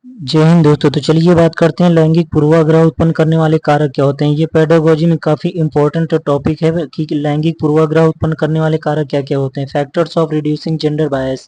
जय हिंद दोस्तों। तो चलिए बात करते हैं लैंगिक पूर्वाग्रह उत्पन्न करने वाले कारक क्या होते हैं। ये पेडागोजी में काफी इंपॉर्टेंट टॉपिक है कि लैंगिक पूर्वाग्रह उत्पन्न करने वाले कारक क्या क्या होते हैं। Factors of reducing gender bias.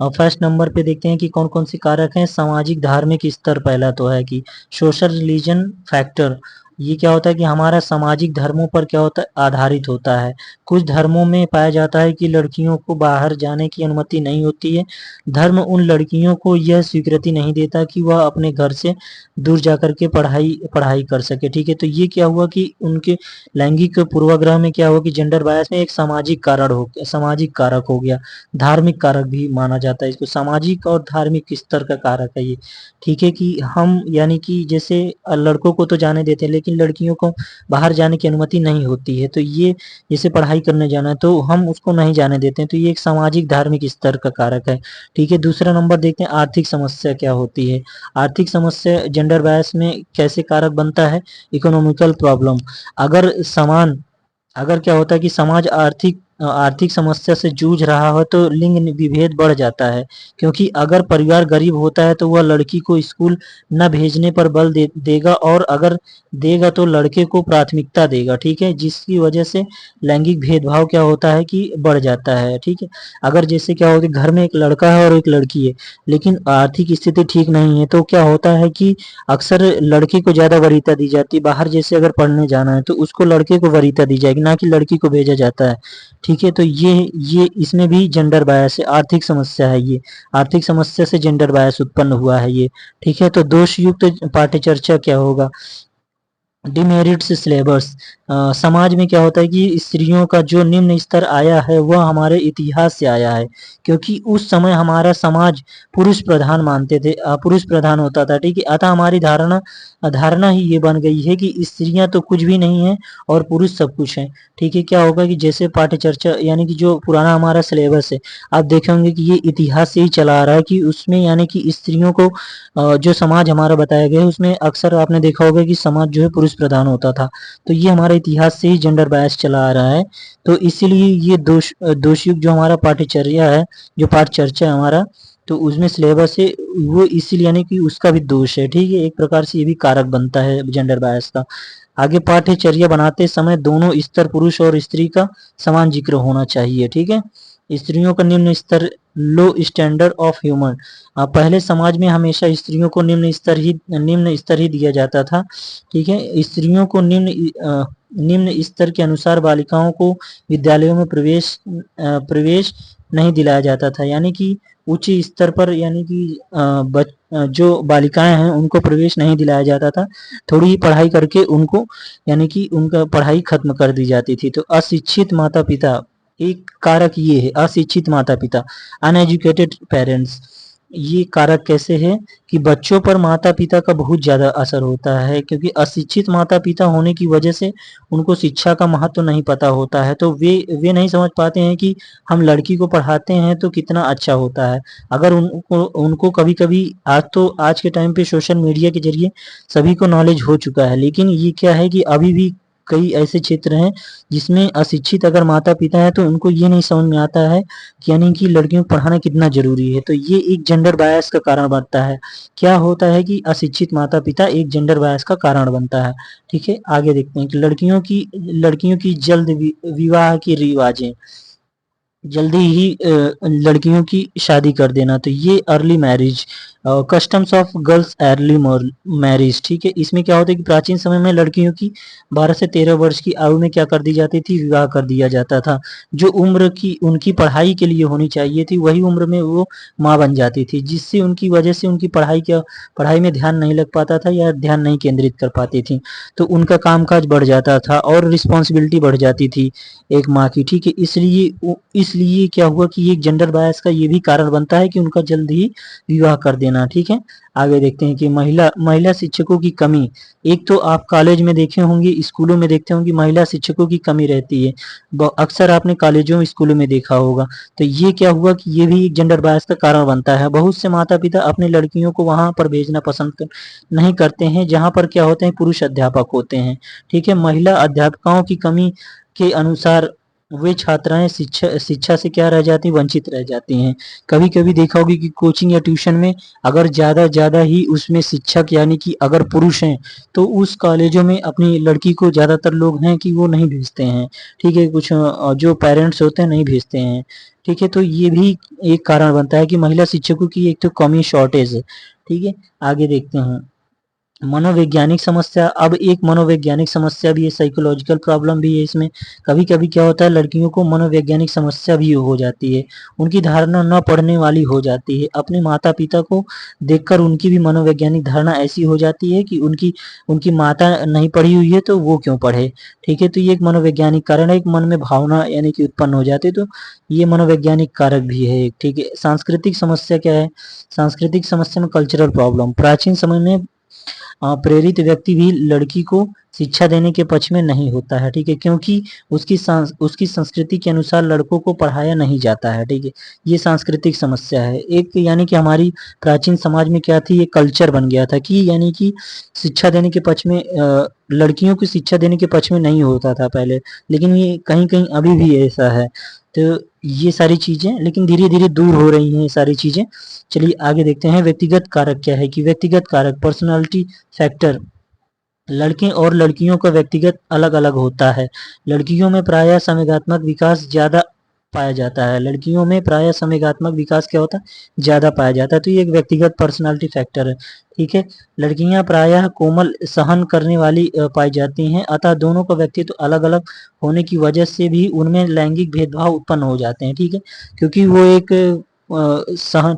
First number पे देखते हैं कि कौन कौन से कारक हैं। सामाजिक धार्मिक स्तर पहला तो है कि सोशल रिलीजन फैक्टर। ये क्या होता है कि हमारा सामाजिक धर्मों पर क्या होता है, आधारित होता है। कुछ धर्मों में पाया जाता है कि लड़कियों को बाहर जाने की अनुमति नहीं होती है। धर्म उन लड़कियों को यह स्वीकृति नहीं देता कि वह अपने घर से दूर जाकर के पढ़ाई पढ़ाई कर सके। ठीक है, तो ये क्या हुआ कि उनके लैंगिक पूर्वाग्रह में क्या हुआ कि जेंडर बायस में एक सामाजिक कारण हो गया, सामाजिक कारक हो गया। धार्मिक कारक भी माना जाता है इसको, सामाजिक और धार्मिक स्तर का कारक है ये। ठीक है कि हम यानी कि जैसे लड़कों को तो जाने देते हैं लेकिन लड़कियों को बाहर जाने की अनुमति नहीं होती है। तो ये जैसे पढ़ाई करने जाना है तो हम उसको नहीं जाने देते हैं, तो ये एक सामाजिक धार्मिक स्तर का कारक है। ठीक है, दूसरा नंबर देखते हैं आर्थिक समस्या क्या होती है। आर्थिक समस्या जेंडर बायस में कैसे कारक बनता है। Economical problem. अगर समान अगर क्या होता है कि समाज आर्थिक समस्या से जूझ रहा हो तो लिंग विभेद बढ़ जाता है। क्योंकि अगर परिवार गरीब होता है तो वह लड़की को स्कूल न भेजने पर बल देगा, और अगर देगा तो लड़के को प्राथमिकता देगा। ठीक है, जिसकी वजह से लैंगिक भेदभाव क्या होता है कि बढ़ जाता है। ठीक है, अगर जैसे क्या होता है घर में एक लड़का है और एक लड़की है लेकिन आर्थिक स्थिति ठीक नहीं है तो क्या होता है कि अक्सर लड़के को ज्यादा वरीयता दी जाती है। बाहर जैसे अगर पढ़ने जाना है तो उसको लड़के को वरीयता दी जाएगी, ना कि लड़की को भेजा जाता है। ठीक है, तो ये इसमें भी जेंडर बायस है, आर्थिक समस्या है ये। आर्थिक समस्या से जेंडर बायस उत्पन्न हुआ है ये। ठीक है, तो दोषयुक्त पाठ्यचर्चा क्या होगा। Demerits syllabus. समाज में क्या होता है कि स्त्रियों का जो निम्न स्तर आया है वह हमारे इतिहास से आया है। क्योंकि उस समय हमारा समाज पुरुष प्रधान मानते थे, पुरुष प्रधान होता था। ठीक है, अतः हमारी धारणा धारणा ही ये बन गई है कि स्त्रियां तो कुछ भी नहीं है और पुरुष सब कुछ है। ठीक है, क्या होगा कि जैसे पाठ्यचर्चा यानी कि जो पुराना हमारा सिलेबस है आप देखे होंगे कि ये इतिहास से ही चला आ रहा है कि उसमें यानी कि स्त्रियों को जो समाज हमारा बताया गया है उसमें अक्सर आपने देखा होगा कि समाज जो है पुरुष प्रधान होता था। तो ये हमारे इतिहास से ही जेंडर बायस चला आ रहा है। तो इसीलिए ये दोषयुक्त जो हमारा पाठ्यचर्या है, जो पाठ चर्चा है हमारा, तो उसमें सिलेबस है वो इसीलिए यानी कि उसका भी दोष है। ठीक है, एक प्रकार से ये भी कारक बनता है जेंडर बायस का। आगे पाठ्यचर्या बनाते समय दोनों स्तर पुरुष और स्त्री का समान जिक्र होना चाहिए। ठीक है, स्त्रियों का निम्न स्तर लो स्टैंडर्ड ऑफ ह्यूमन। पहले समाज में हमेशा स्त्रियों को निम्न स्तर ही दिया जाता था। ठीक है, स्त्रियों को निम्न स्तर के अनुसार बालिकाओं को विद्यालयों में प्रवेश नहीं दिलाया जाता था। यानी कि उच्च स्तर पर यानी कि जो बालिकाएं हैं उनको प्रवेश नहीं दिलाया जाता था। थोड़ी ही पढ़ाई करके उनको यानी कि उनका पढ़ाई खत्म कर दी जाती थी। तो अशिक्षित माता पिता, एक कारक ये है अशिक्षित माता पिता, अनएजुकेटेड पेरेंट्स। ये कारक कैसे है कि बच्चों पर माता पिता का बहुत ज्यादा असर होता है। क्योंकि अशिक्षित माता पिता होने की वजह से उनको शिक्षा का महत्व नहीं पता होता है। तो वे नहीं समझ पाते हैं कि हम लड़की को पढ़ाते हैं तो कितना अच्छा होता है। अगर उनको उनको कभी कभी आज के टाइम पे सोशल मीडिया के जरिए सभी को नॉलेज हो चुका है, लेकिन ये क्या है कि अभी भी कई ऐसे क्षेत्र हैं जिसमें अशिक्षित अगर माता पिता है तो उनको ये नहीं समझ में आता है कि यानी कि लड़कियों को पढ़ाना कितना जरूरी है। तो ये एक जेंडर बायस का कारण बनता है। क्या होता है कि अशिक्षित माता पिता एक जेंडर बायस का कारण बनता है। ठीक है, आगे देखते हैं कि लड़कियों की जल्द विवाह की रिवाजें। जल्दी ही लड़कियों की शादी कर देना, तो ये early marriage. Customs of girls early marriage. ठीक है, इसमें क्या होता है कि प्राचीन समय में लड़कियों की 12 से 13 वर्ष की आयु में क्या कर दी जाती थी, विवाह कर दिया जाता था। जो उम्र की उनकी पढ़ाई के लिए होनी चाहिए थी वही उम्र में वो माँ बन जाती थी, जिससे उनकी वजह से उनकी पढ़ाई में ध्यान नहीं लग पाता था या ध्यान नहीं केंद्रित कर पाती थी। तो उनका कामकाज बढ़ जाता था और रिस्पॉन्सिबिलिटी बढ़ जाती थी एक माँ की। ठीक है, इसलिए क्या हुआ कि एक जेंडर बायस का ये भी कारण बनता है कि उनका जल्द ही विवाह कर देना। ठीक है, आगे देखते हैं कि महिला शिक्षकों की कमी। एक तो आप कॉलेज में देखे होंगे, स्कूलों में देखते होंगे महिला शिक्षकों की कमी रहती है। अक्सर आपने कॉलेजों स्कूलों में देखा होगा। तो ये क्या हुआ कि ये भी एक जेंडर बायस का कारण बनता है। बहुत से माता पिता अपने लड़कियों को वहां पर भेजना नहीं करते हैं जहां पर क्या होते हैं पुरुष अध्यापक होते हैं। ठीक है, महिला अध्यापकों की कमी के अनुसार वे छात्राएं शिक्षा शिक्षा से क्या रह जाती, वंचित रह जाती हैं। कभी कभी देखा होगी कि कोचिंग या ट्यूशन में अगर ज़्यादा ज़्यादा ही उसमें शिक्षक यानी कि अगर पुरुष हैं तो उस कॉलेजों में अपनी लड़की को ज़्यादातर लोग हैं कि वो नहीं भेजते हैं। ठीक है, कुछ जो पेरेंट्स होते हैं नहीं भेजते हैं। ठीक है, तो ये भी एक कारण बनता है कि महिला शिक्षकों की एक तो कमी, शॉर्टेज है। ठीक है, आगे देखते हैं। मनोवैज्ञानिक समस्या, अब एक मनोवैज्ञानिक समस्या भी है, साइकोलॉजिकल प्रॉब्लम भी है इसमें। कभी कभी क्या होता है, लड़कियों को मनोवैज्ञानिक समस्या भी हो जाती है, उनकी धारणा न पढ़ने वाली हो जाती है। अपने माता पिता को देखकर उनकी भी मनोवैज्ञानिक धारणा ऐसी हो जाती है कि उनकी उनकी माता नहीं पढ़ी हुई है तो वो क्यों पढ़े। ठीक है, तो ये एक मनोवैज्ञानिक कारण है, एक मन में भावना यानी कि उत्पन्न हो जाती है, तो ये मनोवैज्ञानिक कारक भी है एक। ठीक है, सांस्कृतिक समस्या क्या है, सांस्कृतिक समस्या में कल्चरल प्रॉब्लम। प्राचीन समय में प्रेरित व्यक्ति भी लड़की को शिक्षा देने के पक्ष में नहीं होता है। ठीक है, क्योंकि उसकी संस्कृति के अनुसार लड़कों को पढ़ाया नहीं जाता है। ठीक है, ये सांस्कृतिक समस्या है एक, यानी कि हमारी प्राचीन समाज में क्या थी, ये कल्चर बन गया था कि यानी कि शिक्षा देने के पक्ष में लड़कियों की शिक्षा देने के पक्ष में नहीं होता था पहले, लेकिन ये कहीं कहीं अभी भी ऐसा है। तो ये सारी चीजें लेकिन धीरे धीरे दूर हो रही हैं ये सारी चीजें। चलिए आगे देखते हैं, व्यक्तिगत कारक क्या है कि व्यक्तिगत कारक, पर्सनालिटी फैक्टर। लड़के और लड़कियों का व्यक्तिगत अलग अलग होता है। लड़कियों में प्रायः संवेगात्मक विकास ज्यादा पाया जाता है, लड़कियों में प्रायः संवेगात्मक विकास क्या होता है, ज्यादा पाया जाता है। तो ये एक व्यक्तिगत पर्सनालिटी फैक्टर है। ठीक है, लड़कियां प्रायः कोमल, सहन करने वाली पाई जाती हैं, अतः दोनों का व्यक्तित्व अलग अलग होने की वजह से भी उनमें लैंगिक भेदभाव उत्पन्न हो जाते हैं। ठीक है, क्योंकि वो एक सहन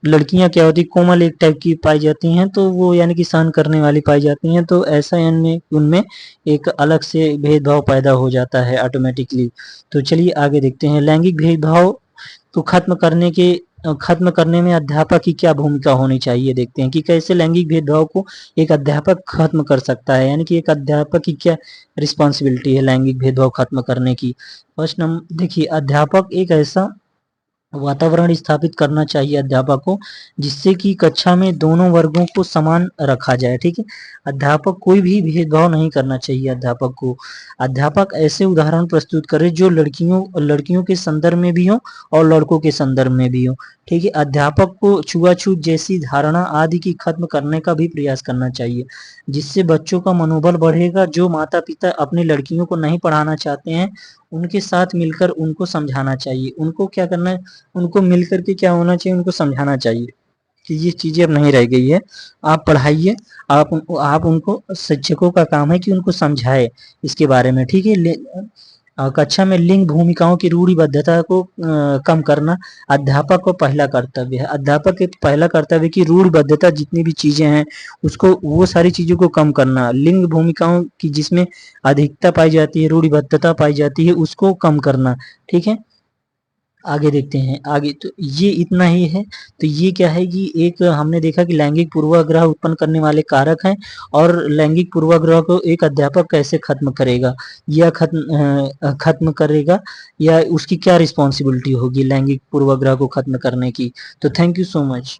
लड़कियां क्या होती, कोमल एक टाइप की पाई जाती हैं, तो वो यानी कि सहन करने वाली पाई जाती हैं, तो ऐसा यानी उनमें एक अलग से भेदभाव पैदा हो जाता है ऑटोमेटिकली। तो चलिए आगे देखते हैं, लैंगिक भेदभाव को खत्म करने में अध्यापक की क्या भूमिका होनी चाहिए। देखते हैं कि कैसे लैंगिक भेदभाव को एक अध्यापक खत्म कर सकता है, यानी कि एक अध्यापक की क्या रिस्पॉन्सिबिलिटी है लैंगिक भेदभाव खत्म करने की। फर्स्ट नंबर देखिए, अध्यापक एक ऐसा वातावरण स्थापित करना चाहिए अध्यापक को जिससे कि कक्षा में दोनों वर्गों को समान रखा जाए। ठीक है, अध्यापक कोई भी भेदभाव नहीं करना चाहिए अध्यापक को। अध्यापक ऐसे उदाहरण प्रस्तुत करे जो लड़कियों के संदर्भ में भी हो और लड़कों के संदर्भ में भी हो। ठीक है, अध्यापक को छुआछूत जैसी धारणा आदि की खत्म करने का भी प्रयास करना चाहिए, जिससे बच्चों का मनोबल बढ़ेगा। जो माता पिता अपनी लड़कियों को नहीं पढ़ाना चाहते हैं उनके साथ मिलकर उनको समझाना चाहिए। उनको क्या करना है, उनको मिलकर के क्या होना चाहिए, उनको समझाना चाहिए कि ये चीजें अब नहीं रह गई है, आप पढ़ाइए। आप उनको, शिक्षकों का काम है कि उनको समझाए इसके बारे में। ठीक है, कक्षा में लिंग भूमिकाओं की रूढ़िबद्धता को कम करना अध्यापक को पहला कर्तव्य है। अध्यापक के पहला कर्तव्य की रूढ़िबद्धता जितनी भी चीजें हैं उसको, वो सारी चीजों को कम करना, लिंग भूमिकाओं की जिसमें अधिकता पाई जाती है, रूढ़िबद्धता पाई जाती है, उसको कम करना। ठीक है, आगे देखते हैं। आगे तो ये इतना ही है। तो ये क्या है कि एक हमने देखा कि लैंगिक पूर्वाग्रह उत्पन्न करने वाले कारक हैं और लैंगिक पूर्वाग्रह को एक अध्यापक कैसे खत्म करेगा या खत्म करेगा, या उसकी क्या रिस्पॉन्सिबिलिटी होगी लैंगिक पूर्वाग्रह को खत्म करने की। तो थैंक यू सो मच।